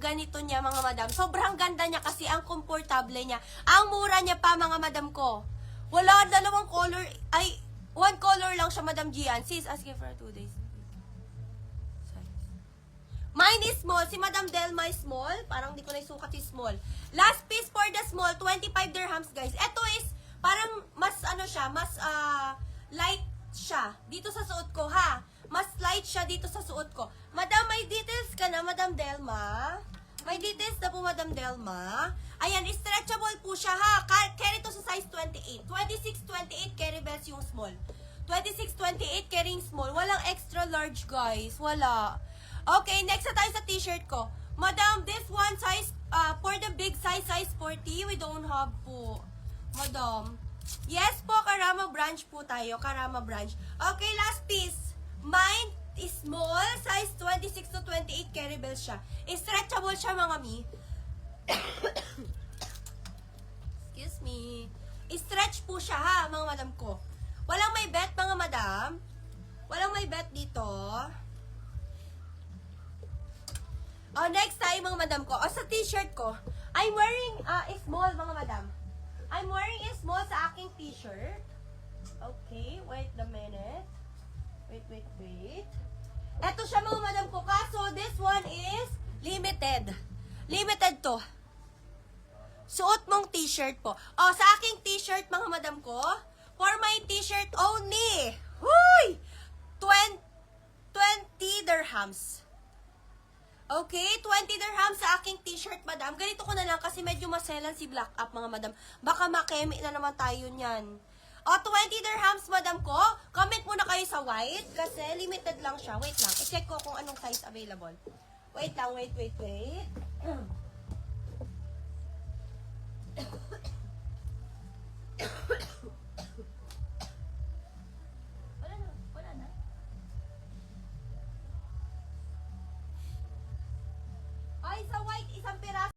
ganito niya, mga madam. Sobrang ganda niya kasi ang komportable niya. Ang mura niya pa, mga madam ko. Wala, dalawang color. Ay, one color lang siya, Madam Gian. Sis, asking for 2 days. Mine is small. Si Madam Delma is small. Parang di ko na isukat yung small. Last piece for the small, 25 dirhams, guys. Ito is, parang mas ano siya, mas light siya. Dito sa suot ko, ha? Mas light siya dito sa suot ko. Madam, may details ka na, Madam Delma? May details na po, Madam Delma. Ayan, stretchable po siya, ha? Carry to sa size 28. 26, 28, carry bells yung small. 26, 28, carrying small. Walang extra large, guys. Wala. Okay, next na tayo sa t-shirt ko. Madam, this one size, for the big size, size 40, we don't have po. Madam. Yes po, Karama branch po tayo. Karama branch. Okay, last piece. Mine is small, size 26 to 28, carry bell siya. Stretchable siya, mga mi. Excuse me. Stretch po siya, ha, mga madam ko. Walang may bet, mga madam. Walang may bet dito. Oh, next tayo, mga madam ko. Sa t-shirt ko, I'm wearing a small, mga madam. I'm wearing a small sa aking t-shirt. Okay, wait a minute. Wait. Eto siya, mga madam ko. Kaso, this one is limited. Limited to. Suot mong t-shirt po. Sa aking t-shirt, mga madam ko, for my t-shirt only, huy! 20 dirhams. Okay, 20 dirhams sa aking t-shirt, madam. Ganito ko na lang kasi medyo maselan si Black Up, mga madam. Baka makemi na naman tayo niyan. 20 dirhams, madam ko. Comment muna kayo sa white kasi limited lang siya. Wait lang. I-check ko kung anong size available. Wait lang, wait.